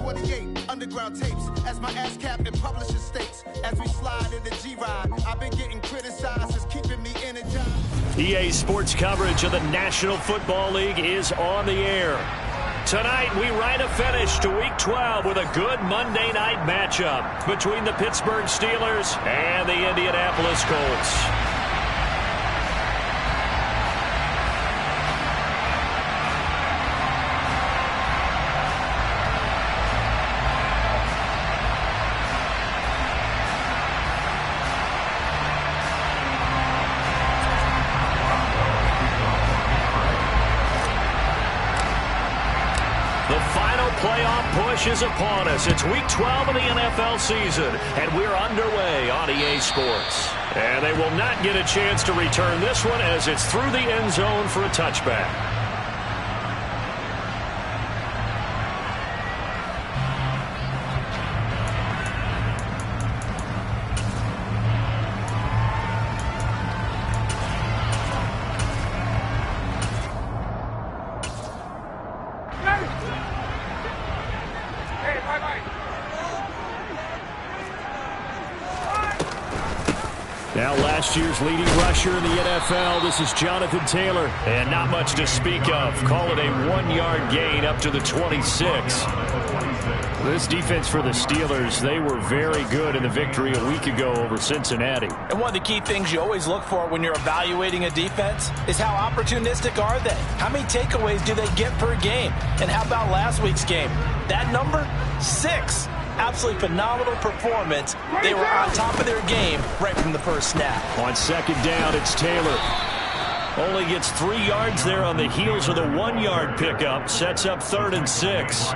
28 underground tapes as my ass cap in publishing states. As we slide in the G-Ride, I've been getting criticized as keeping me energized. EA Sports coverage of the National Football League is on the air. Tonight, we write a finish to Week 12 with a good Monday night matchup between the Pittsburgh Steelers and the Indianapolis Colts. Playoff push is upon us. It's Week 12 of the NFL season, and we're underway on EA Sports. And they will not get a chance to return this one as it's through the end zone for a touchback. Now last year's leading rusher in the NFL, this is Jonathan Taylor. And not much to speak of. Call it a 1-yard gain up to the 26. This defense for the Steelers, they were very good in the victory a week ago over Cincinnati. And one of the key things you always look for when you're evaluating a defense is how opportunistic are they? How many takeaways do they get per game? And how about last week's game? That number? 6. Absolutely phenomenal performance. They were on top of their game right from the first snap. On second down, it's Taylor. Only gets 3 yards there on the heels of the 1-yard pickup. Sets up 3rd and 6.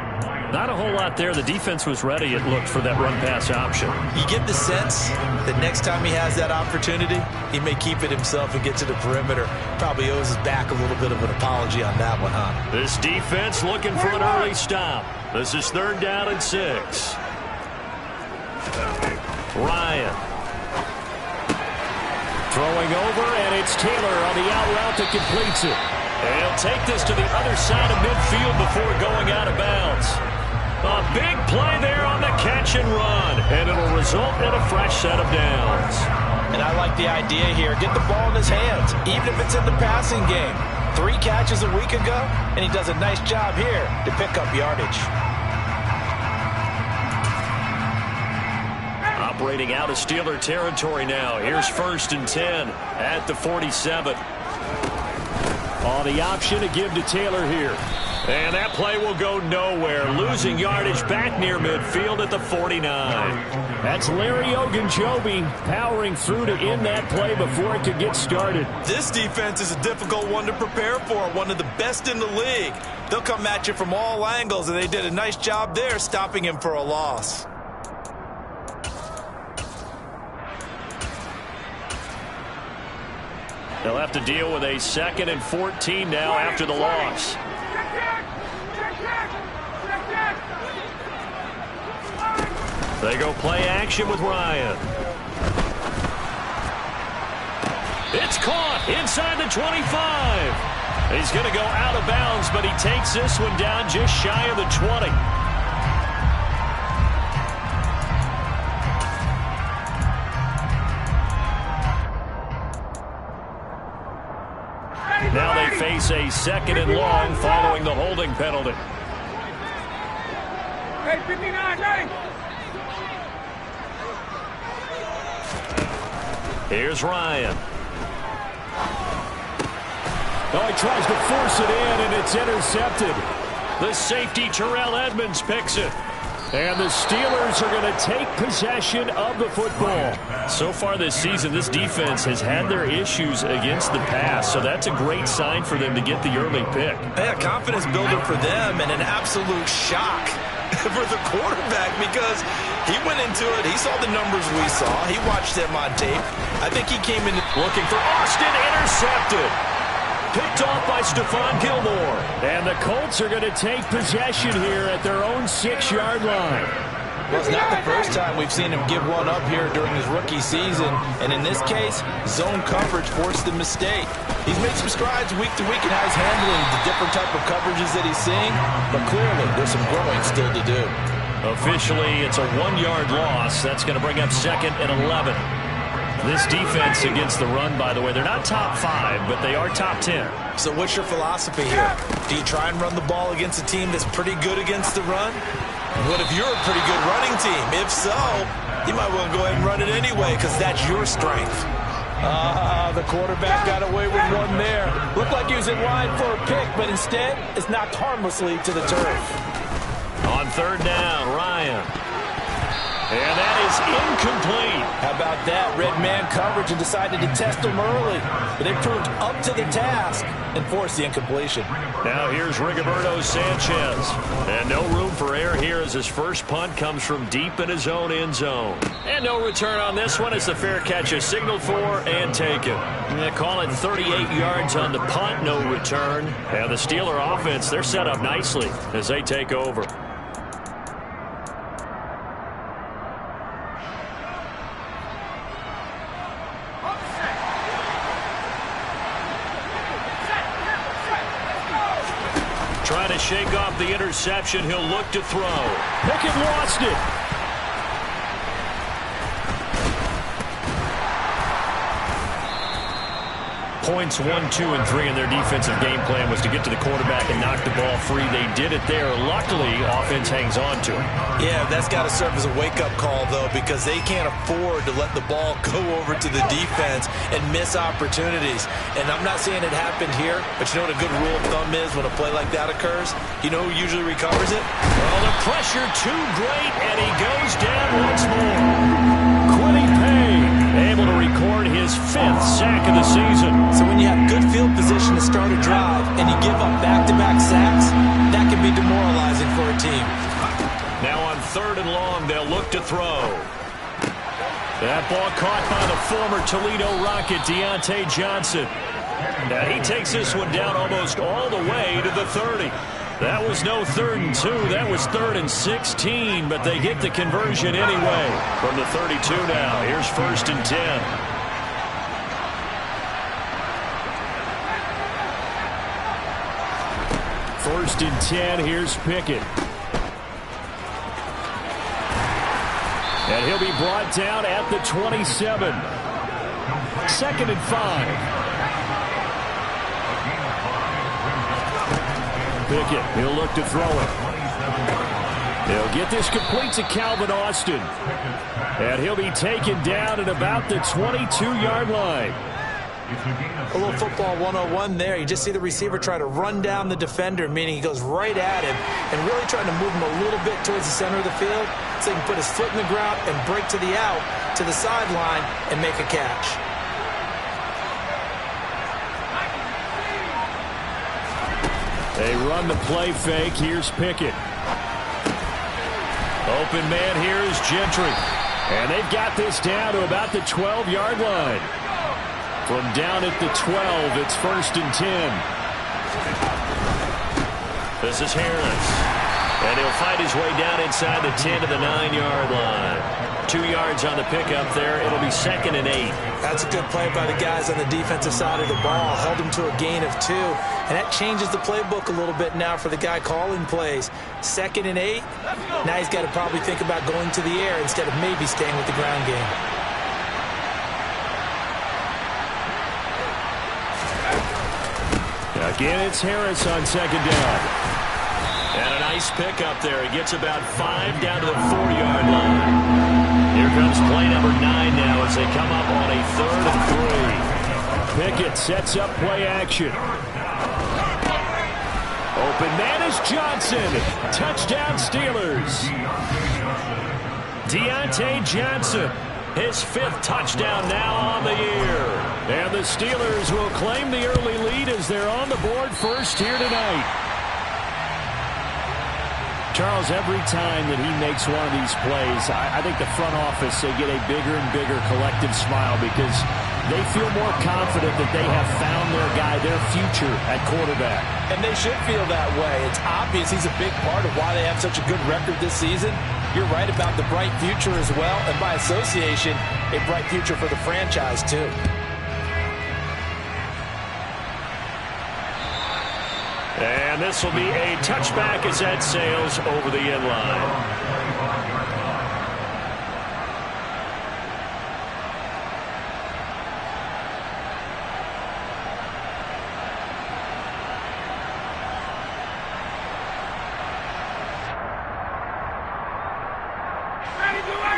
Not a whole lot there. The defense was ready, it looked, for that run-pass option. You get the sense that next time he has that opportunity, he may keep it himself and get to the perimeter. Probably owes his back a little bit of an apology on that one, huh? This defense looking for an early stop. This is 3rd down and 6. Ryan. Throwing over, and it's Taylor on the out route that completes it. And he'll take this to the other side of midfield before going out of bounds. A big play there on the catch and run, and it'll result in a fresh set of downs. And I like the idea here. Get the ball in his hands, even if it's in the passing game. 3 catches a week ago, and he does a nice job here to pick up yardage. Operating out of Steeler territory now. Here's 1st and 10 at the 47. On the option to give to Taylor here. And that play will go nowhere. Losing yardage back near midfield at the 49. That's Larry Ogunjobi powering through to end that play before it could get started. This defense is a difficult one to prepare for. One of the best in the league. They'll come at you from all angles, and they did a nice job there stopping him for a loss. They'll have to deal with a 2nd and 14 now after the loss. They go play action with Ryan. It's caught inside the 25. He's going to go out of bounds, but he takes this one down just shy of the 20. Now they face a 2nd and long following the holding penalty. Hey, 59, ready. Here's Ryan. Oh, he tries to force it in, and it's intercepted. The safety, Terrell Edmonds, picks it. And the Steelers are going to take possession of the football. So far this season, this defense has had their issues against the pass, so that's a great sign for them to get the early pick. Yeah, confidence builder for them, and an absolute shock for the quarterback because he went into it. He saw the numbers we saw. He watched them on tape. I think he came in looking for Austin, intercepted. Picked off by Stephon Gilmore. And the Colts are going to take possession here at their own 6-yard line. Well, it's not the first time we've seen him give one up here during his rookie season. And in this case, zone coverage forced the mistake. He's made some strides week to week in how he's handling the different type of coverages that he's seeing. But clearly, there's some growing still to do. Officially, it's a 1-yard loss. That's going to bring up 2nd and 11. This defense against the run, by the way, they're not top 5, but they are top 10. So what's your philosophy here? Do you try and run the ball against a team that's pretty good against the run? What if you're a pretty good running team? If so, you might want to go ahead and run it anyway because that's your strength. The quarterback got away with one there. Looked like he was in line for a pick, but instead it's knocked harmlessly to the turf. On 3rd down, Ryan. And that is incomplete. How about that? Red man coverage and decided to test him early. But they proved up to the task and forced the incompletion. Now here's Rigoberto Sanchez. And no room for error here as his first punt comes from deep in his own end zone. And no return on this one as the fair catch is signaled for and taken. They call it 38 yards on the punt, no return. And the Steeler offense, they're set up nicely as they take over. Trying to shake off the interception. He'll look to throw. Pickett lost it. Points 1, 2, and 3 in their defensive game plan was to get to the quarterback and knock the ball free. They did it there. Luckily, offense hangs on to it. Yeah, that's got to serve as a wake-up call, though, because they can't afford to let the ball go over to the defense and miss opportunities. And I'm not saying it happened here, but you know what a good rule of thumb is when a play like that occurs? You know who usually recovers it? Well, the pressure too great, and he goes down once more. Quiddy Pay able to record his 5th sack of the season. So when you have good field position to start a drive and you give up back-to-back sacks, that can be demoralizing for a team. Now on 3rd and long, they'll look to throw. That ball caught by the former Toledo Rocket, Deontay Johnson. Now he takes this one down almost all the way to the 30. That was no 3rd and 2. That was 3rd and 16, but they get the conversion anyway. From the 32 now, here's 1st and 10. First and 10, here's Pickett. And he'll be brought down at the 27. 2nd and 5. Pickett, he'll look to throw it. He'll get this complete to Calvin Austin. And he'll be taken down at about the 22-yard line. A little football 101 there. You just see the receiver try to run down the defender, meaning he goes right at him and really trying to move him a little bit towards the center of the field so he can put his foot in the ground and break to the out, to the sideline, and make a catch. They run the play fake. Here's Pickett. Open man here is Gentry. And they've got this down to about the 12-yard line. From down at the 12, it's 1st and 10. This is Harris. And he'll fight his way down inside the 10 to the 9-yard line. 2 yards on the pickup there. It'll be 2nd and 8. That's a good play by the guys on the defensive side of the ball. Held him to a gain of 2. And that changes the playbook a little bit now for the guy calling plays. 2nd and 8. Now he's got to probably think about going to the air instead of maybe staying with the ground game. Again, it's Harris on 2nd down. And a nice pickup there. He gets about 5 down to the 4-yard line. Here comes play number 9 now as they come up on a 3rd and 3. Pickett sets up play action. Open man is Johnson. Touchdown Steelers. Deontay Johnson, his 5th touchdown now on the year. And the Steelers will claim the early lead as they're on the board first here tonight. Charles, every time that he makes one of these plays, I think the front office, they get a bigger and bigger collective smile because they feel more confident that they have found their guy, their future at quarterback. And they should feel that way. It's obvious he's a big part of why they have such a good record this season. You're right about the bright future as well, and by association, a bright future for the franchise too. And this will be a touchback as that sails over the end line.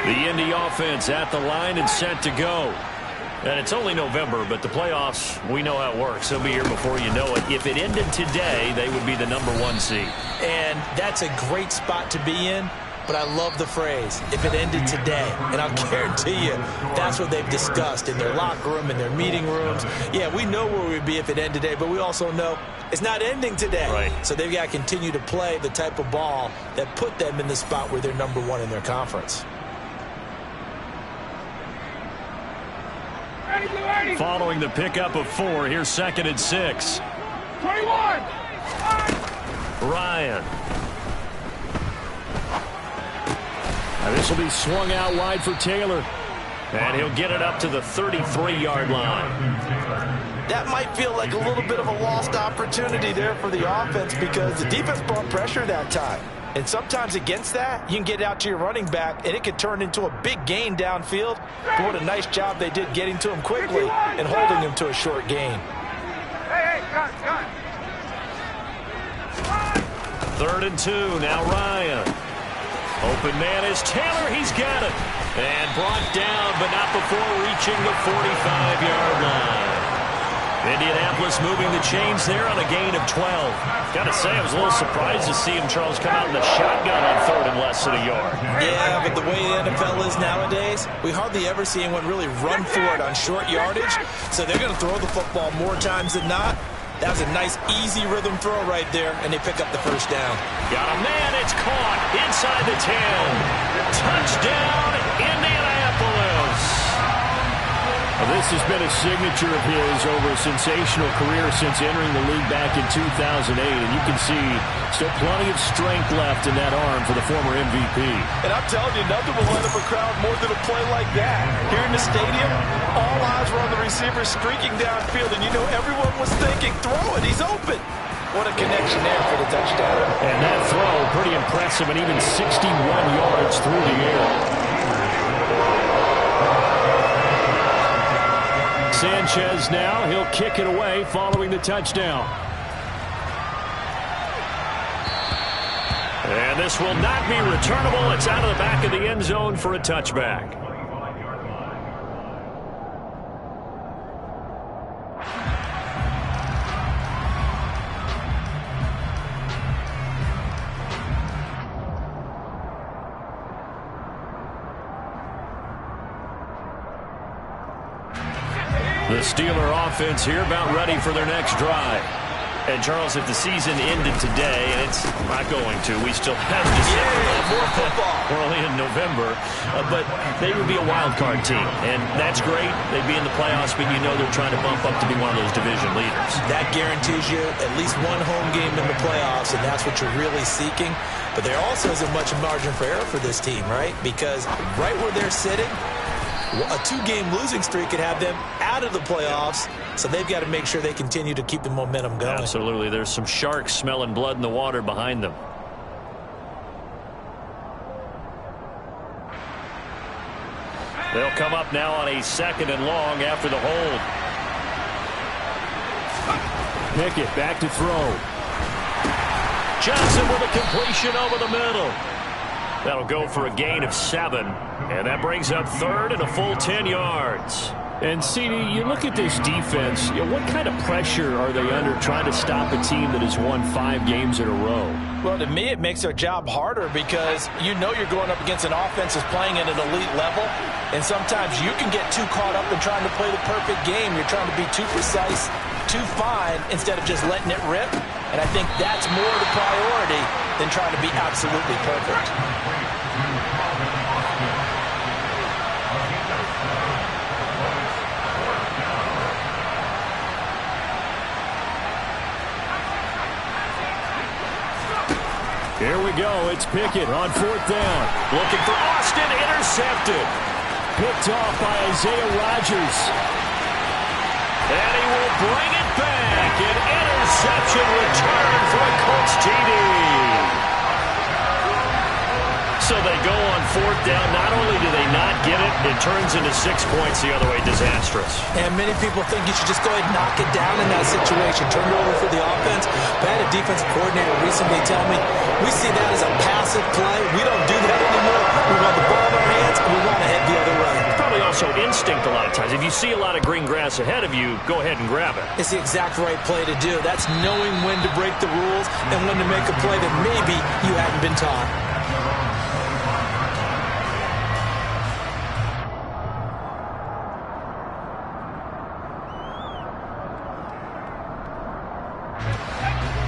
The Indy offense at the line and set to go. And it's only November, but the playoffs, we know how it works. They'll be here before you know it. If it ended today, they would be the #1 seed. And that's a great spot to be in, but I love the phrase, if it ended today. And I'll guarantee you, that's what they've discussed in their locker room, in their meeting rooms. Yeah, we know where we'd be if it ended today, but we also know it's not ending today. Right. So they've got to continue to play the type of ball that put them in the spot where they're #1 in their conference. Following the pickup of 4, here's 2nd and 6. 21. Ryan. Now this will be swung out wide for Taylor. And he'll get it up to the 33-yard line. That might feel like a little bit of a lost opportunity there for the offense because the defense brought pressure that time. And sometimes against that, you can get out to your running back, and it could turn into a big gain downfield. But what a nice job they did getting to him quickly and holding him to a short gain. Hey, got. 3rd and 2, now Ryan. Open man is Taylor, he's got it. And brought down, but not before reaching the 45-yard line. Indianapolis moving the chains there on a gain of 12. Got to say, I was a little surprised to see him, Charles, come out in the shotgun on 3rd and less than a yard. Yeah, but the way the NFL is nowadays, we hardly ever see anyone really run for it on short yardage. So they're going to throw the football more times than not. That was a nice, easy rhythm throw right there, and they pick up the first down. Got a man, it's caught inside the 10. Touchdown, Indianapolis. Well, this has been a signature of his over a sensational career since entering the league back in 2008. And you can see still plenty of strength left in that arm for the former MVP. And I'm telling you, nothing will light up a crowd more than a play like that. Here in the stadium, all eyes were on the receiver streaking downfield, and you know everyone was thinking, throw it, he's open. What a connection there for the touchdown. And that throw, pretty impressive, and even 61 yards through the air. Sanchez now, he'll kick it away following the touchdown. And this will not be returnable. It's out of the back of the end zone for a touchback. The Steeler offense here about ready for their next drive. And, Charles, if the season ended today, and it's not going to, we still have December. More football. We're only in November. But they would be a wild card team. And that's great. They'd be in the playoffs, but you know they're trying to bump up to be one of those division leaders. That guarantees you at least one home game in the playoffs, and that's what you're really seeking. But there also isn't much margin for error for this team, right? Because right where they're sitting, a 2-game losing streak could have them out of the playoffs, so they've got to make sure they continue to keep the momentum going. Absolutely. There's some sharks smelling blood in the water behind them. They'll come up now on a 2nd and long after the hold. Pickett back to throw. Johnson with a completion over the middle. That'll go for a gain of 7. And that brings up 3rd and a full 10 yards. And, CD, you look at this defense, what kind of pressure are they under trying to stop a team that has won 5 games in a row? Well, to me, it makes their job harder because you know you're going up against an offense that's playing at an elite level, and sometimes you can get too caught up in trying to play the perfect game. You're trying to be too precise, too fine, instead of just letting it rip. And I think that's more the priority than trying to be absolutely perfect. Here we go. It's Pickett on 4th down. Looking for Austin. Intercepted. Picked off by Isaiah Rodgers. And he will bring it back. An interception return for a Colts TD. So they go on fourth down. Not only do they not get it, it turns into 6 points the other way. Disastrous. And many people think you should just go ahead and knock it down in that situation. Turn it over for the offense. But I had a defensive coordinator recently tell me, we see that as a passive play. We don't do that anymore. We want the ball in our hands, and we want to head the other way. It's probably also instinct a lot of times. If you see a lot of green grass ahead of you, go ahead and grab it. It's the exact right play to do. That's knowing when to break the rules and when to make a play that maybe you hadn't been taught.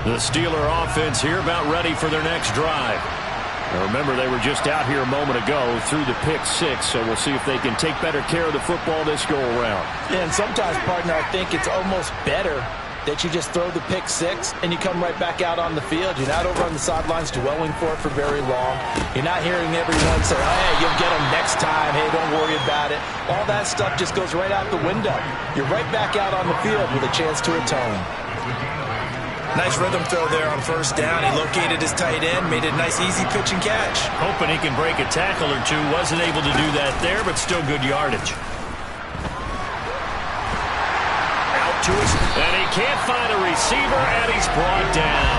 The Steeler offense here about ready for their next drive. Now remember, they were just out here a moment ago through the pick 6, so we'll see if they can take better care of the football this go-around. Yeah, and sometimes, partner, I think it's almost better that you just throw the pick 6 and you come right back out on the field. You're not over on the sidelines dwelling for it for very long. You're not hearing everyone say, hey, you'll get them next time. Hey, don't worry about it. All that stuff just goes right out the window. You're right back out on the field with a chance to atone. Nice rhythm throw there on first down. He located his tight end, made it a nice, easy pitch and catch. Hoping he can break a tackle or two. Wasn't able to do that there, but still good yardage. Out to us, and he can't find a receiver, and he's brought down.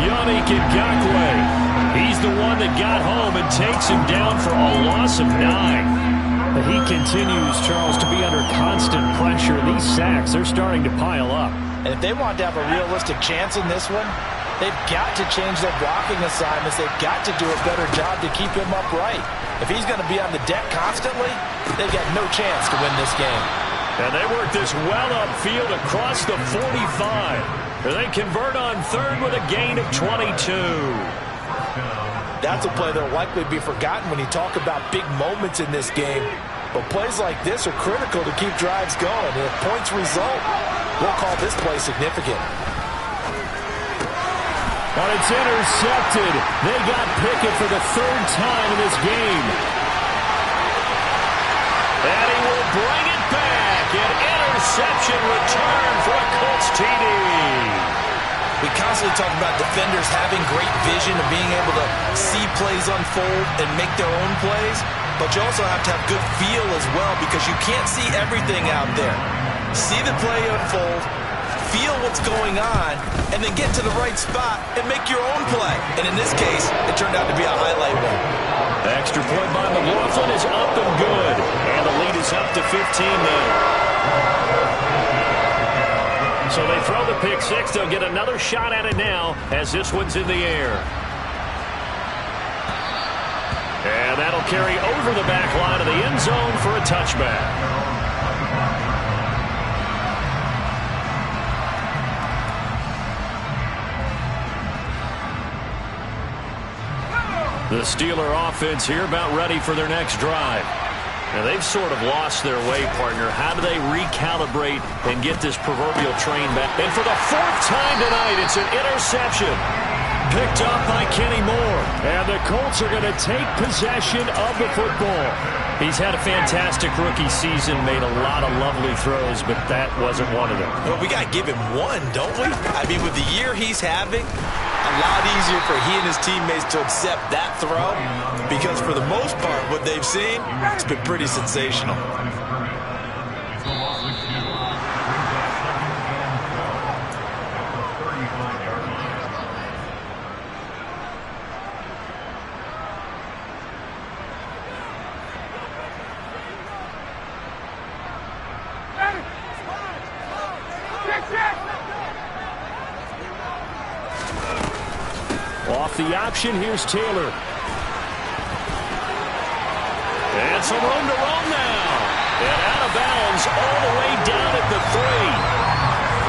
Yannick Ngakoue. He's the one that got home and takes him down for a loss of 9. He continues, Charles, to be under constant pressure. These sacks, they're starting to pile up. And if they want to have a realistic chance in this one, they've got to change their blocking assignments. They've got to do a better job to keep him upright. If he's going to be on the deck constantly, they've got no chance to win this game. And they work this well upfield across the 45. And they convert on third with a gain of 22. That's a play that will likely be forgotten when you talk about big moments in this game. But plays like this are critical to keep drives going. And if points result, we'll call this play significant. But it's intercepted. They got Pickett for the 3rd time in this game. And he will bring it back. An interception return for a Colts TD. We constantly talk about defenders having great vision and being able to see plays unfold and make their own plays. But you also have to have good feel as well, because you can't see everything out there. See the play unfold, feel what's going on, and then get to the right spot and make your own play. And in this case, it turned out to be a highlight one. Extra point by McLaughlin is up and good. And the lead is up to 15 now. So they throw the pick 6. They'll get another shot at it now as this one's in the air. And that'll carry over the back line of the end zone for a touchback. The Steeler offense here about ready for their next drive. Now, they've sort of lost their way, partner. How do they recalibrate and get this proverbial train back? And for the 4th time tonight, it's an interception. Picked up by Kenny Moore. And the Colts are going to take possession of the football. He's had a fantastic rookie season, made a lot of lovely throws, but that wasn't one of them. Well, we got to give him one, don't we? I mean, with the year he's having, a lot easier for he and his teammates to accept that throw, because for the most part, what they've seen, it's been pretty sensational. Off the option, here's Taylor. And some room to roam now. And out of bounds all the way down at the 3.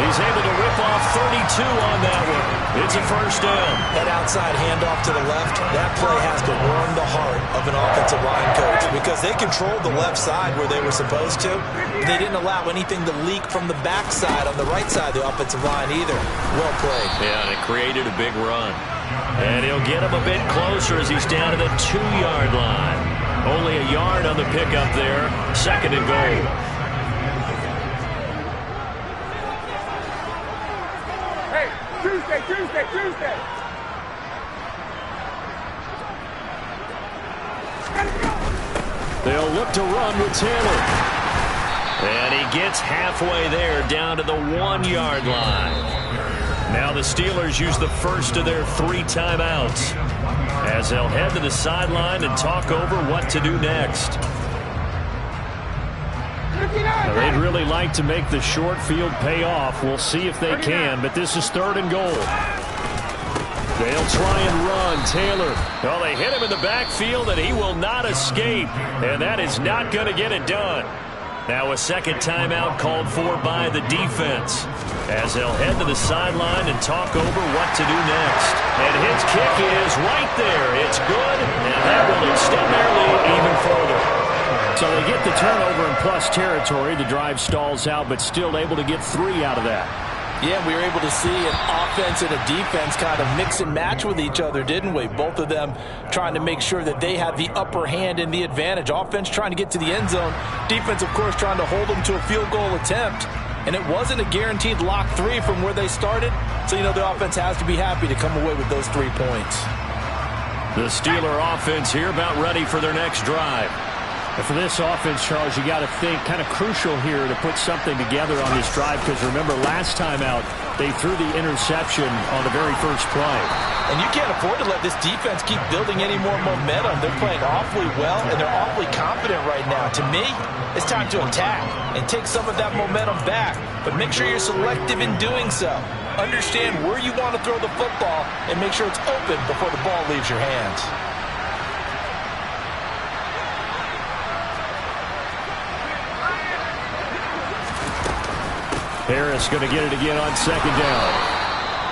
He's able to rip off 32 on that one. It's a first down. That outside handoff to the left, that play has to warm the heart of an offensive line coach, because they controlled the left side where they were supposed to. They didn't allow anything to leak from the backside on the right side of the offensive line either. Well played. Yeah, and it created a big run. And he'll get him a bit closer as he's down to the 2-yard line. Only a yard on the pickup there. 2nd and goal. Hey, Tuesday. They'll look to run with Taylor. And he gets halfway there, down to the 1-yard line. Now the Steelers use the first of their 3 timeouts as they'll head to the sideline and talk over what to do next. Now, they'd really like to make the short field pay off. We'll see if they can, but this is 3rd and goal. They'll try and run. Taylor. Well, they hit him in the backfield, and he will not escape. And that is not going to get it done. Now a second timeout called for by the defense as they'll head to the sideline and talk over what to do next. And his kick is right there. It's good, and that will extend their lead even further. So they get the turnover in plus territory. The drive stalls out, but still able to get 3 out of that. Yeah, we were able to see an offense and a defense kind of mix and match with each other, didn't we? Both of them trying to make sure that they have the upper hand and the advantage. Offense trying to get to the end zone. Defense, of course, trying to hold them to a field goal attempt. And it wasn't a guaranteed lock 3 from where they started. So, you know, the offense has to be happy to come away with those 3 points. The Steeler offense here about ready for their next drive. And for this offense, Charles, you got to think kind of crucial here to put something together on this drive because remember last time out they threw the interception on the very first play. And you can't afford to let this defense keep building any more momentum. They're playing awfully well and they're awfully confident right now. To me, it's time to attack and take some of that momentum back. But make sure you're selective in doing so. Understand where you want to throw the football and make sure it's open before the ball leaves your hands. Harris going to get it again on second down.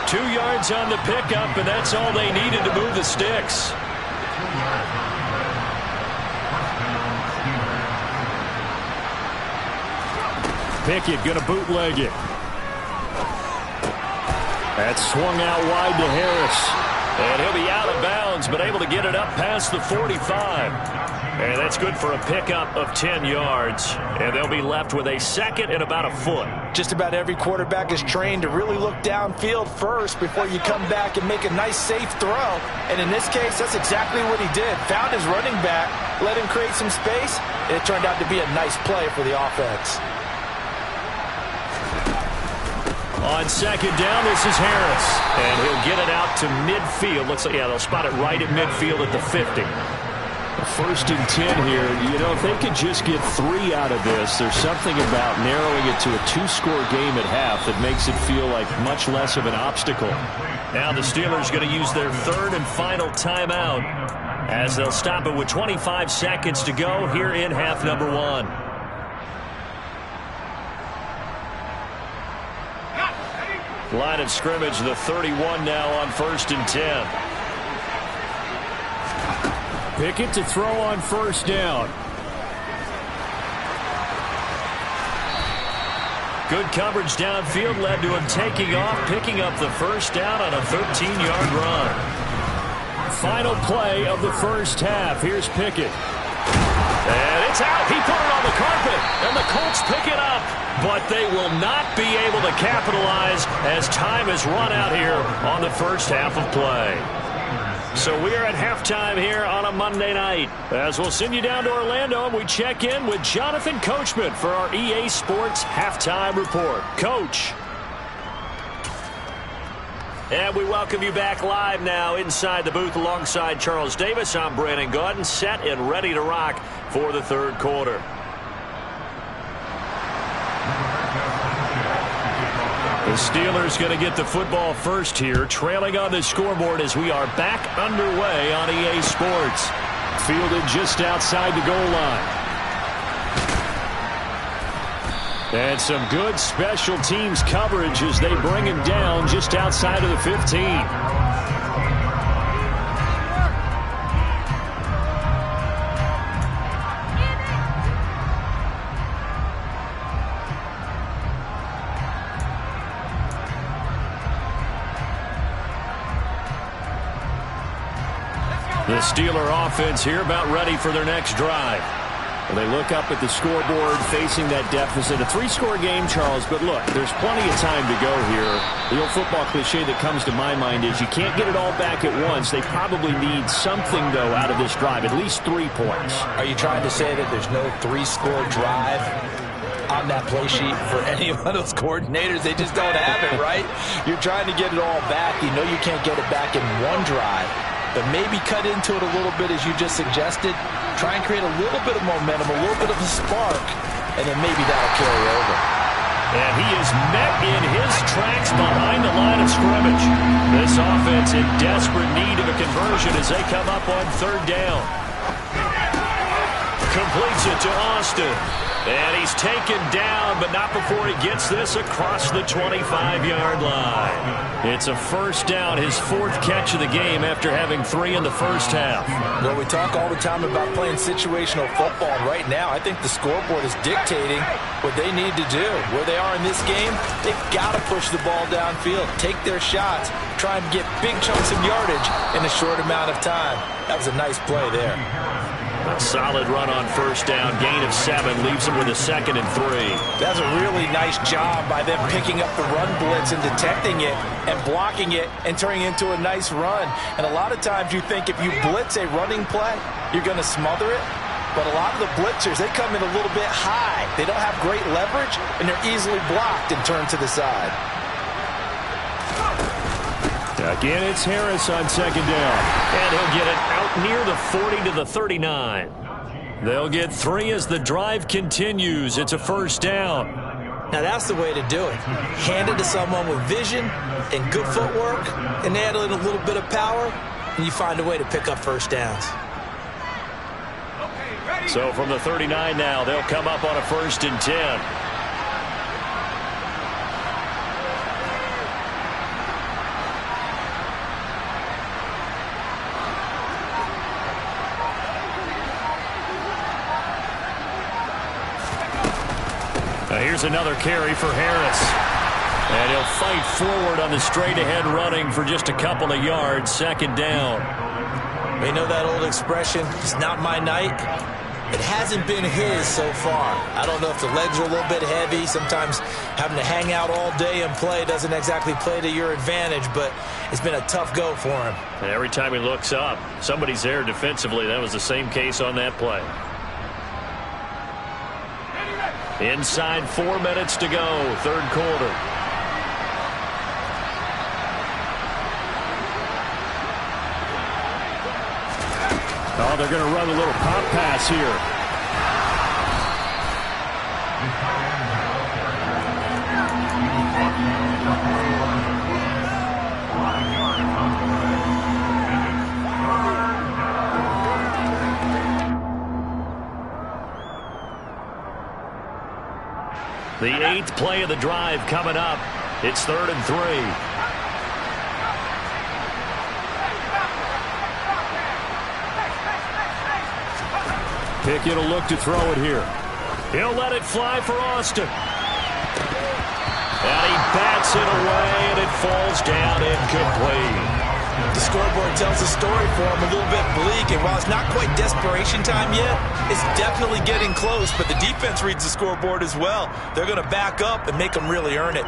2 yards on the pickup, and that's all they needed to move the sticks. Pickett going to bootleg it. That's swung out wide to Harris. And he'll be out of bounds, but able to get it up past the 45. And that's good for a pickup of 10 yards. And they'll be left with a second and about a foot. Just about every quarterback is trained to really look downfield first before you come back and make a nice, safe throw. And in this case, that's exactly what he did. Found his running back, let him create some space, and it turned out to be a nice play for the offense. On second down, this is Harris. And he'll get it out to midfield. Looks like, yeah, they'll spot it right at midfield at the 50. 1st and 10 here. You know, if they could just get 3 out of this, there's something about narrowing it to a 2-score game at half that makes it feel like much less of an obstacle. Now the Steelers going to use their 3rd and final timeout as they'll stop it with 25 seconds to go here in half number 1. Line of scrimmage, the 31 now on 1st and 10. Pickett to throw on 1st down. Good coverage downfield led to him taking off, picking up the 1st down on a 13-yard run. Final play of the first half. Here's Pickett. And it's out. He put it on the carpet, and the Colts pick it up. But they will not be able to capitalize as time has run out here on the first half of play. So we are at halftime here on a Monday night. As we'll send you down to Orlando, and we check in with Jonathan Coachman for our EA Sports Halftime Report. Coach. And we welcome you back live now inside the booth alongside Charles Davis. I'm Brandon Gaudin, set and ready to rock for the 3rd quarter. The Steelers going to get the football first here, trailing on the scoreboard as we are back underway on EA Sports. Fielded just outside the goal line. And some good special teams coverage as they bring him down just outside of the 15. The Steeler offense here about ready for their next drive. Well, they look up at the scoreboard facing that deficit. A 3-score game, Charles, but look, there's plenty of time to go here. The old football cliche that comes to my mind is you can't get it all back at once. They probably need something, though, out of this drive, at least 3 points. Are you trying to say that there's no 3-score drive on that play sheet for any of those coordinators? They just don't have it, right? You're trying to get it all back. You know you can't get it back in one drive, but maybe cut into it a little bit as you just suggested. Try and create a little bit of momentum, a little bit of a spark, and then maybe that'll carry over. And he is met in his tracks behind the line of scrimmage. This offense in desperate need of a conversion as they come up on 3rd down. Completes it to Austin. And he's taken down, but not before he gets this across the 25-yard line. It's a 1st down, his 4th catch of the game after having 3 in the first half. Well, we talk all the time about playing situational football. Right now, I think the scoreboard is dictating what they need to do. Where they are in this game, they've got to push the ball downfield, take their shots, try and get big chunks of yardage in a short amount of time. That was a nice play there. A solid run on 1st down, gain of 7, leaves them with a 2nd and 3. That's a really nice job by them picking up the run blitz and detecting it and blocking it and turning it into a nice run. And a lot of times you think if you blitz a running play, you're going to smother it. But a lot of the blitzers, they come in a little bit high. They don't have great leverage, and they're easily blocked and turned to the side. Again, it's Harris on 2nd down. And he'll get it out near the 40 to the 39. They'll get 3 as the drive continues. It's a 1st down. Now, that's the way to do it. Hand it to someone with vision and good footwork, and add in a little bit of power, and you find a way to pick up 1st downs. So from the 39 now, they'll come up on a 1st and 10. Here's another carry for Harris. And he'll fight forward on the straight-ahead running for just a couple of yards. 2nd down. You know that old expression, it's not my night? It hasn't been his so far. I don't know if the legs are a little bit heavy. Sometimes having to hang out all day and play doesn't exactly play to your advantage, but it's been a tough go for him. And every time he looks up, somebody's there defensively. That was the same case on that play. Inside 4 minutes to go, 3rd quarter. Oh, they're going to run a little pop pass here. The 8th play of the drive coming up. It's 3rd and 3. Pickett will look to throw it here. He'll let it fly for Austin. And he bats it away, and it falls down incomplete. The scoreboard tells a story for him, a little bit bleak, and while it's not quite desperation time yet, it's definitely getting close, but the defense reads the scoreboard as well. They're going to back up and make them really earn it.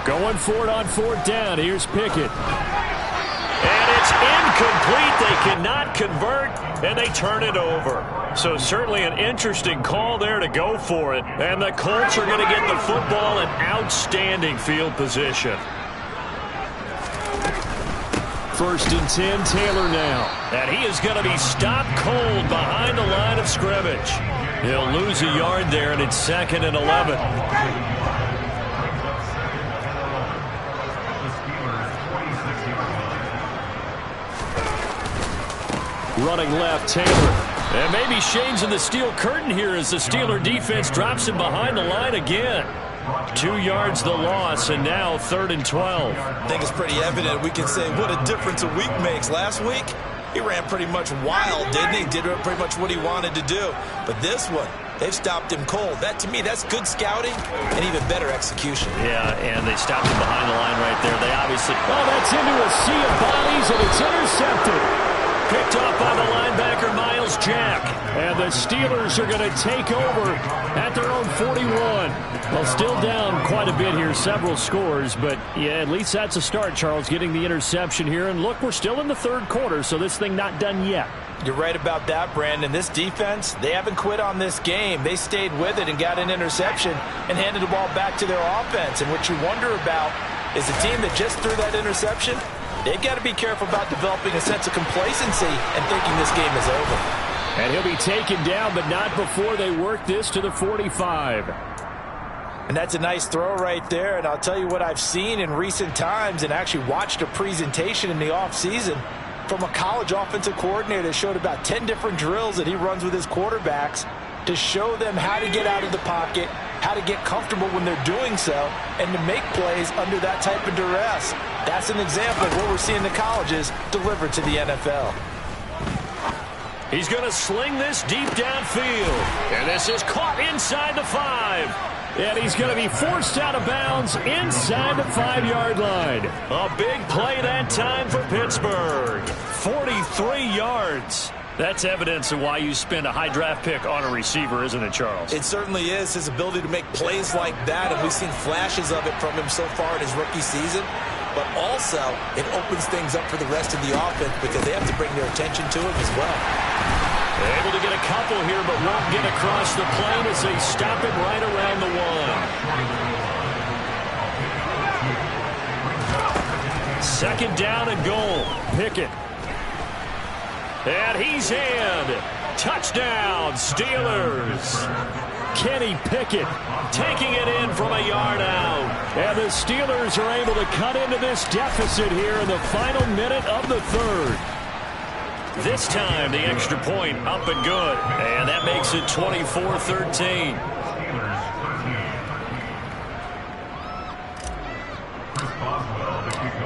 Going for it on 4th down. Here's Pickett. And it's incomplete. They cannot convert, and they turn it over. So certainly an interesting call there to go for it. And the Colts are going to get the football in outstanding field position. 1st and 10, Taylor now. And he is going to be stopped cold behind the line of scrimmage. He'll lose a yard there, and it's 2nd and 11. Running left, Taylor. And maybe Shane's in the steel curtain here as the Steeler defense drops him behind the line again. 2 yards the loss, and now 3rd and 12. I think it's pretty evident. We can say what a difference a week makes. Last week, he ran pretty much wild, didn't he? Did pretty much what he wanted to do. But this one, they've stopped him cold. That, to me, that's good scouting and even better execution. Yeah, and they stopped him behind the line right there. They obviously... Oh, that's into a sea of bodies, and it's intercepted. Picked off by the linebacker, Miles Jack. And the Steelers are going to take over at their own 41. Well, still down quite a bit here, several scores. But, yeah, at least that's a start, Charles, getting the interception here. And, look, we're still in the 3rd quarter, so this thing not done yet. You're right about that, Brandon. This defense, they haven't quit on this game. They stayed with it and got an interception and handed the ball back to their offense. And what you wonder about is the team that just threw that interception, they've got to be careful about developing a sense of complacency and thinking this game is over. And he'll be taken down, but not before they work this to the 45. And that's a nice throw right there. And I'll tell you what I've seen in recent times and actually watched a presentation in the offseason from a college offensive coordinator that showed about 10 different drills that he runs with his quarterbacks to show them how to get out of the pocket, how to get comfortable when they're doing so, and to make plays under that type of duress. That's an example of what we're seeing the colleges deliver to the NFL. He's going to sling this deep downfield. And this is caught inside the 5. And he's going to be forced out of bounds inside the 5-yard line. A big play that time for Pittsburgh. 43 yards. That's evidence of why you spend a high draft pick on a receiver, isn't it, Charles? It certainly is, his ability to make plays like that, and we've seen flashes of it from him so far in his rookie season. But also, it opens things up for the rest of the offense because they have to bring their attention to him as well. Able to get a couple here, but won't get across the plane as they stop him right around the 1. 2nd down and goal. Pickett. And he's in. Touchdown, Steelers. Kenny Pickett taking it in from a yard out. And the Steelers are able to cut into this deficit here in the final minute of the 3rd. This time, the extra point up and good. And that makes it 24-13.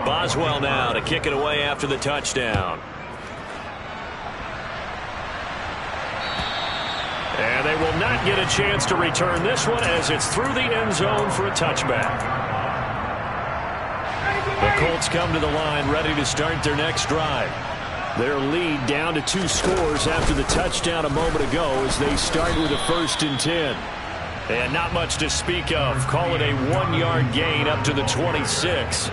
Boswell now to kick it away after the touchdown. And they will not get a chance to return this one as it's through the end zone for a touchback. The Colts come to the line ready to start their next drive. Their lead down to 2 scores after the touchdown a moment ago as they start with a 1st and 10. And not much to speak of. Call it a 1-yard gain up to the 26.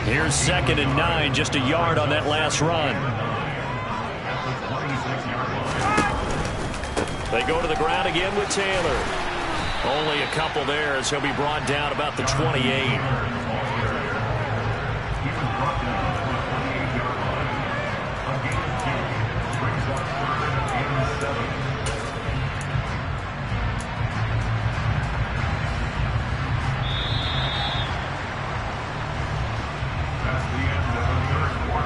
Here's 2nd and 9, just a yard on that last run. They go to the ground again with Taylor. Only a couple there as he'll be brought down about the 28.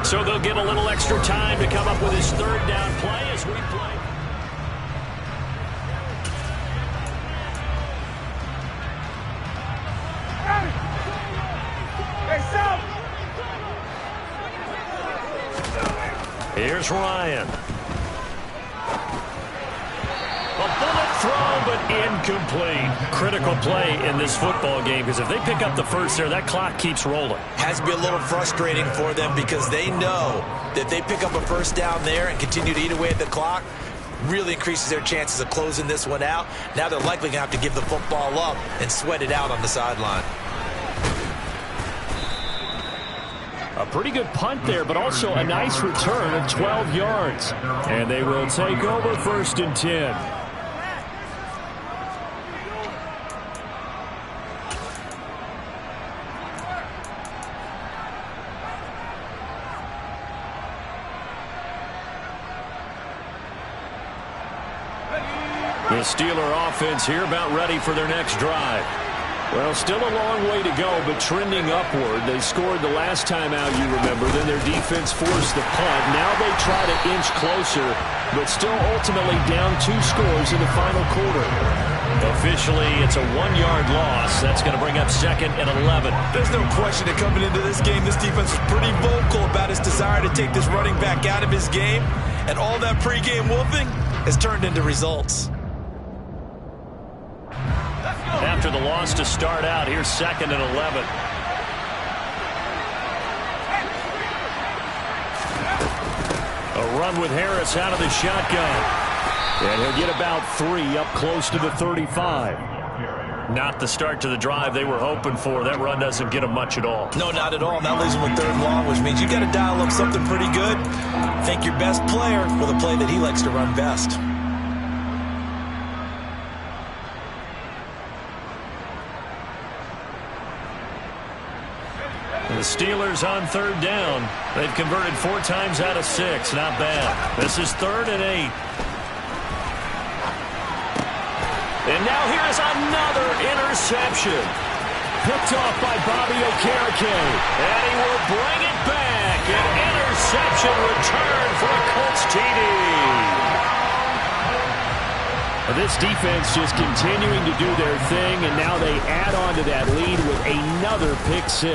So they'll get a little extra time to come up with his 3rd down play as we play. Here's Ryan. A bullet throw, but incomplete. Critical play in this football game because if they pick up the 1st there, that clock keeps rolling. Has to be a little frustrating for them because they know that they pick up a 1st down there and continue to eat away at the clock, really increases their chances of closing this one out. Now they're likely going to have to give the football up and sweat it out on the sideline. A pretty good punt there, but also a nice return of 12 yards. And they will take over 1st and 10. The Steeler offense here about ready for their next drive. Well, still a long way to go, but trending upward. They scored the last time out, you remember. Then their defense forced the punt. Now they try to inch closer, but still ultimately down 2 scores in the final quarter. Officially, it's a 1-yard loss. That's going to bring up 2nd and 11. There's no question that coming into this game, this defense was pretty vocal about his desire to take this running back out of his game. And all that pregame wolfing has turned into results. After the loss to start out, here's 2nd and 11. A run with Harris out of the shotgun. And he'll get about 3 up close to the 35. Not the start to the drive they were hoping for. That run doesn't get them much at all. No, not at all. And that leaves them with 3rd and long, which means you got to dial up something pretty good. Thank your best player for the play that he likes to run best. The Steelers on 3rd down. They've converted 4 times out of 6. Not bad. This is 3rd and 8. And now here's another interception. Picked off by Bobby Okereke. And he will bring it back. An interception return for a Colts TD. This defense just continuing to do their thing, and now they add on to that lead with another pick 6.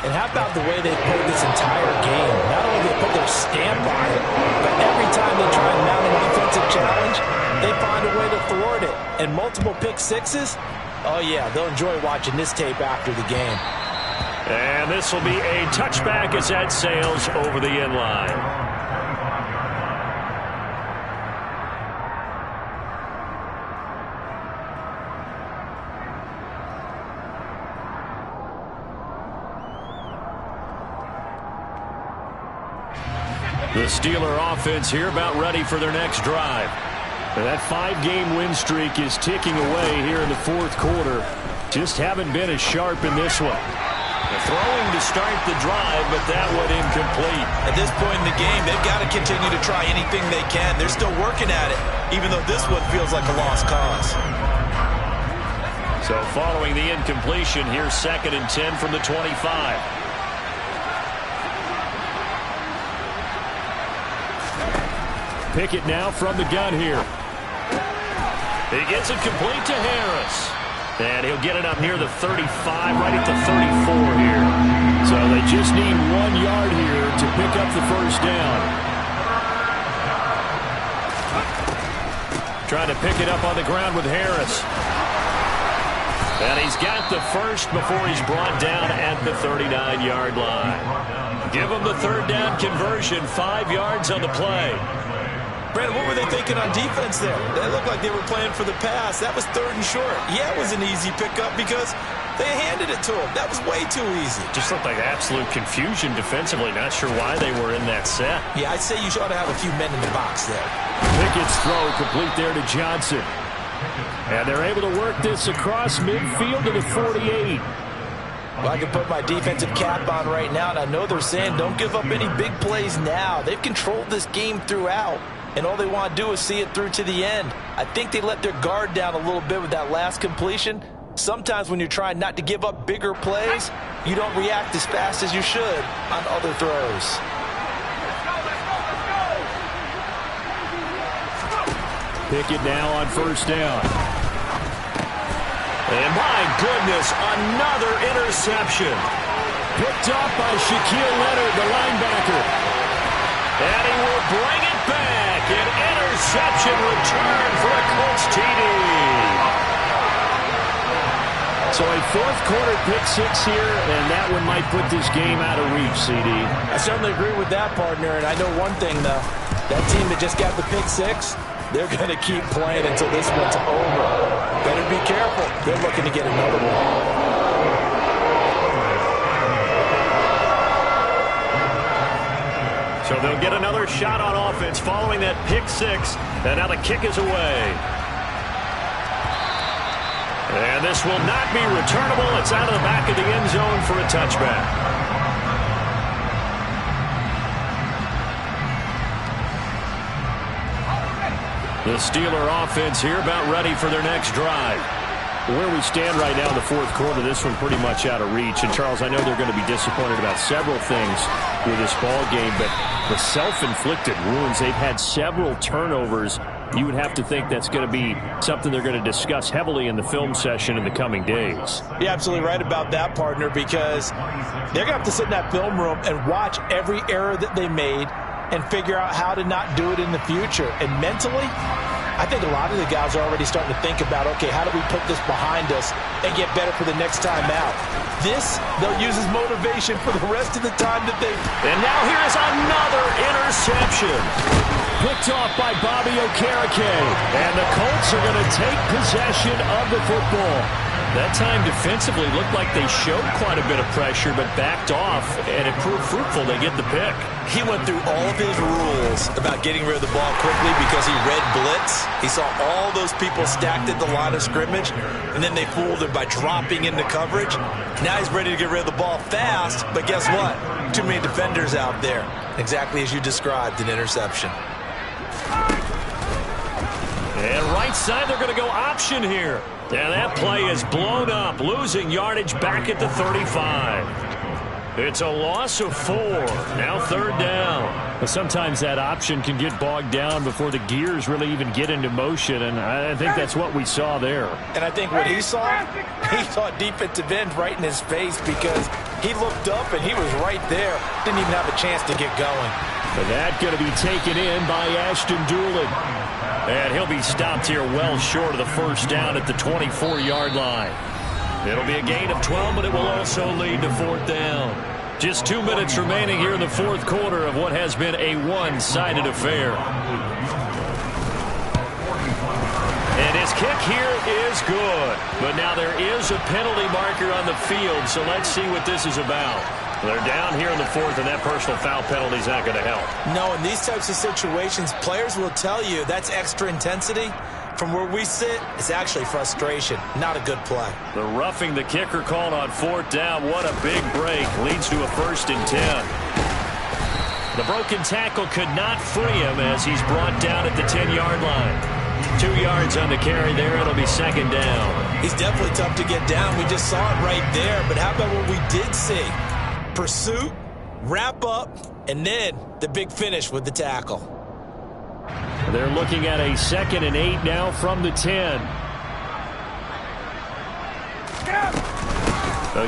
And how about the way they played this entire game? Not only did they put their stamp on it, but every time they try and mount an offensive challenge, they find a way to thwart it. And multiple pick 6s, oh yeah, they'll enjoy watching this tape after the game. And this will be a touchback as that sails over the end line. The Steeler offense here about ready for their next drive. And that 5-game win streak is ticking away here in the 4th quarter. Just haven't been as sharp in this one. Throwing to start the drive, but that one incomplete. At this point in the game, they've got to continue to try anything they can. They're still working at it, even though this one feels like a lost cause. So following the incompletion, here's 2nd and 10 from the 25. Pickett now from the gun here. He gets it complete to Harris. And he'll get it up near the 35, right at the 34 here. So they just need 1 yard here to pick up the first down. Trying to pick it up on the ground with Harris. And he's got the first before he's brought down at the 39-yard line. Give him the 3rd down conversion, 5 yards on the play. Brandon, what were they thinking on defense there? They looked like they were playing for the pass. That was 3rd and short. Yeah, it was an easy pickup because they handed it to him. That was way too easy. Just looked like absolute confusion defensively. Not sure why they were in that set. Yeah, I'd say you ought to have a few men in the box there. Pickett's throw complete there to Johnson. And they're able to work this across midfield to the 48. Well, I can put my defensive cap on right now, and I know they're saying don't give up any big plays now. They've controlled this game throughout. And all they want to do is see it through to the end. I think they let their guard down a little bit with that last completion. Sometimes when you're trying not to give up bigger plays, you don't react as fast as you should on other throws. Pickett now on 1st down. And my goodness, another interception. Picked off by Shaquille Leonard, the linebacker. And he will bring it back. An interception return for a Colts TD. So a 4th quarter pick 6 here, and that one might put this game out of reach, CD. I certainly agree with that, partner. And I know one thing, though. That team that just got the pick 6, they're going to keep playing until this one's over. Better be careful. They're looking to get another one. So they'll get another shot on offense following that pick 6. And now the kick is away. And this will not be returnable. It's out of the back of the end zone for a touchback. The Steeler offense here about ready for their next drive. Where we stand right now in the fourth quarter, this one pretty much out of reach. And, Charles, I know they're going to be disappointed about several things with this ball game, but the self-inflicted wounds, they've had several turnovers. You would have to think that's going to be something they're going to discuss heavily in the film session in the coming days. You're absolutely right about that, partner, because they're going to have to sit in that film room and watch every error that they made and figure out how to not do it in the future. And mentally, I think a lot of the guys are already starting to think about, okay, how do we put this behind us and get better for the next time out? This, they'll use as motivation for the rest of the time that they... And now here is another interception. Picked off by Bobby Okereke. And the Colts are going to take possession of the football. That time defensively looked like they showed quite a bit of pressure, but backed off, and it proved fruitful. They get the pick. He went through all of his rules about getting rid of the ball quickly because he read blitz. He saw all those people stacked at the line of scrimmage, and then they fooled him by dropping into coverage. Now he's ready to get rid of the ball fast, but guess what? Too many defenders out there. Exactly as you described, an interception. And right side, they're going to go option here. And that play is blown up, losing yardage back at the 35. It's a loss of 4. Now third down. But sometimes that option can get bogged down before the gears really even get into motion, and I think that's what we saw there. And I think what he saw a defensive end right in his face because he looked up and he was right there. Didn't even have a chance to get going. But that going to be taken in by Ashton Dulin. And he'll be stopped here well short of the first down at the 24-yard line. It'll be a gain of 12, but it will also lead to fourth down. Just 2 minutes remaining here in the fourth quarter of what has been a one-sided affair. And his kick here is good. But now there is a penalty marker on the field, so let's see what this is about. They're down here in the fourth, and that personal foul penalty is not going to help. No, in these types of situations, players will tell you that's extra intensity. From where we sit, it's actually frustration. Not a good play. The roughing the kicker called on fourth down. What a big break. Leads to a 1st and 10. The broken tackle could not free him as he's brought down at the 10-yard line. 2 yards on the carry there. It'll be second down. He's definitely tough to get down. We just saw it right there. But how about what we did see? Pursuit, wrap up, and then the big finish with the tackle. They're looking at a 2nd and 8 now from the 10.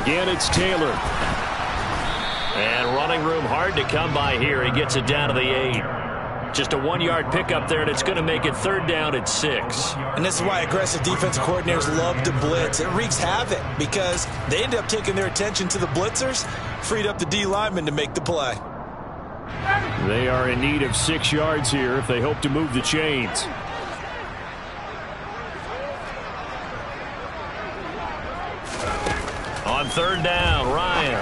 Again, it's Taylor. And running room hard to come by here. He gets it down to the 8. Just a 1-yard pickup there, and it's going to make it third down at 6. And this is why aggressive defensive coordinators love to blitz. It wreaks havoc because they end up taking their attention to the blitzers, freed up the D lineman to make the play. They are in need of 6 yards here if they hope to move the chains. On third down, Ryan.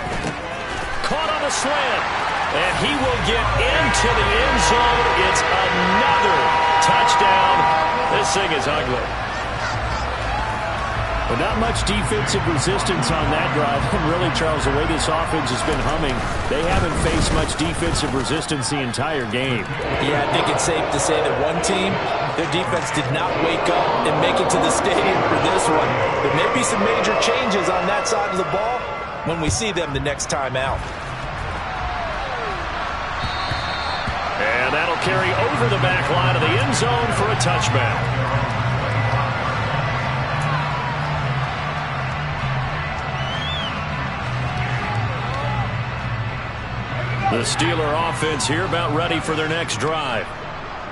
Caught on the slant. And he will get into the end zone. It's another touchdown. This thing is ugly. But not much defensive resistance on that drive. And really, Charles, the way this offense has been humming, they haven't faced much defensive resistance the entire game. Yeah, I think it's safe to say that one team, their defense did not wake up and make it to the stadium for this one. There may be some major changes on that side of the ball when we see them the next time out. And that'll carry over the back line of the end zone for a touchback. The Steeler offense here about ready for their next drive.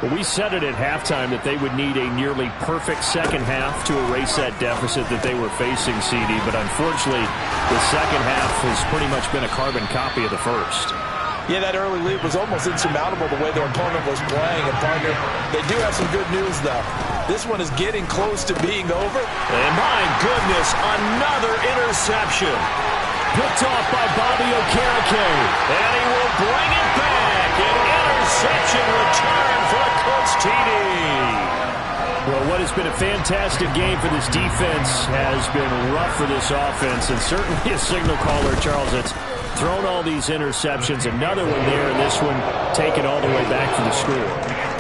Well, we said it at halftime that they would need a nearly perfect second half to erase that deficit that they were facing, CD. But unfortunately, the second half has pretty much been a carbon copy of the first. Yeah, that early lead was almost insurmountable the way their opponent was playing. And, partner, they do have some good news, though. This one is getting close to being over. And, my goodness, another interception. Picked off by Bobby Okereke. And he will bring it back. An interception return for a Colts TD. Well, what has been a fantastic game for this defense has been rough for this offense. And certainly a signal caller, Charles, that's thrown all these interceptions. Another one there, and this one taken all the way back for the score.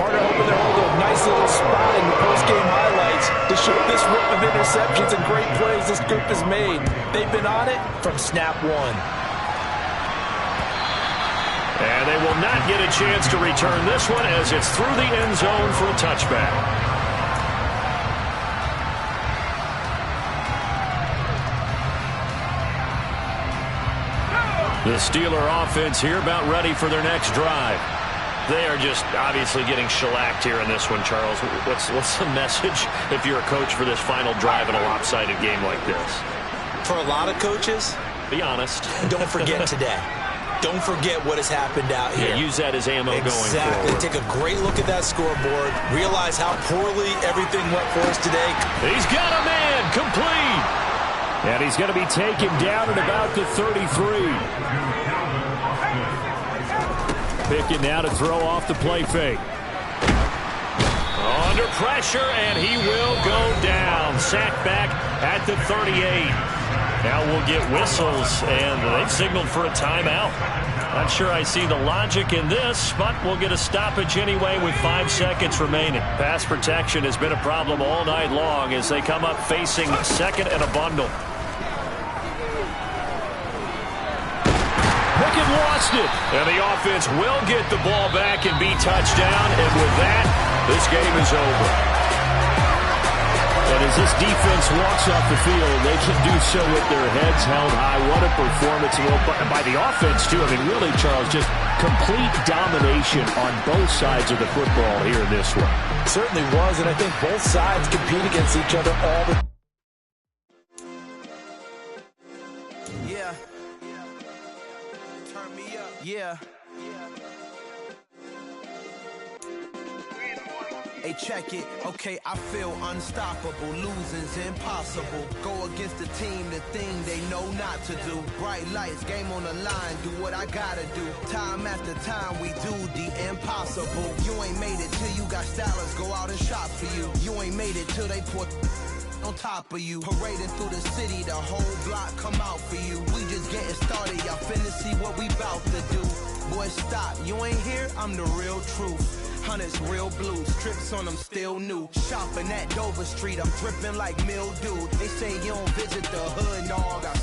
Partner hoping to hold a nice little spot in the post-game highlights to show this rip of interceptions and great plays this group has made. They've been on it from snap one. And they will not get a chance to return this one as it's through the end zone for a touchback. The Steeler offense here about ready for their next drive. They are just obviously getting shellacked here in this one, Charles. What's the message if you're a coach for this final drive in a lopsided game like this? For a lot of coaches, be honest. Don't forget today. Don't forget what has happened out here. Yeah, use that as ammo going forward. Exactly. Take a great look at that scoreboard. Realize how poorly everything went for us today. He's got a man complete. And he's going to be taken down at about the 33. Picking now to throw off the play fake. Under pressure, and he will go down. Sacked back at the 38. Now we'll get whistles, and they've signaled for a timeout. Not sure I see the logic in this, but we'll get a stoppage anyway with 5 seconds remaining. Pass protection has been a problem all night long as they come up facing second and a bundle. Pickett lost it. And the offense will get the ball back and be touchdown. And with that, this game is over. And as this defense walks off the field, they can do so with their heads held high. What a performance by the offense, too. I mean, really, Charles, just complete domination on both sides of the football here in this one. Certainly was, and I think both sides compete against each other all the time. Yeah. Turn me up. Yeah. Hey, check it. Okay, I feel unstoppable. Losing's impossible. Go against the team, the thing they know not to do. Bright lights, game on the line. Do what I gotta do. Time after time, we do the impossible. You ain't made it till you got stylists go out and shop for you. You ain't made it till they put on top of you. Parading through the city, the whole block come out for you. We just getting started. Y'all finna see what we bout to do. Boy, stop. You ain't here? I'm the real truth. Hunters, real blues, trips on them still new. Shopping at Dover Street, I'm dripping like mildew. They say you don't visit the hood.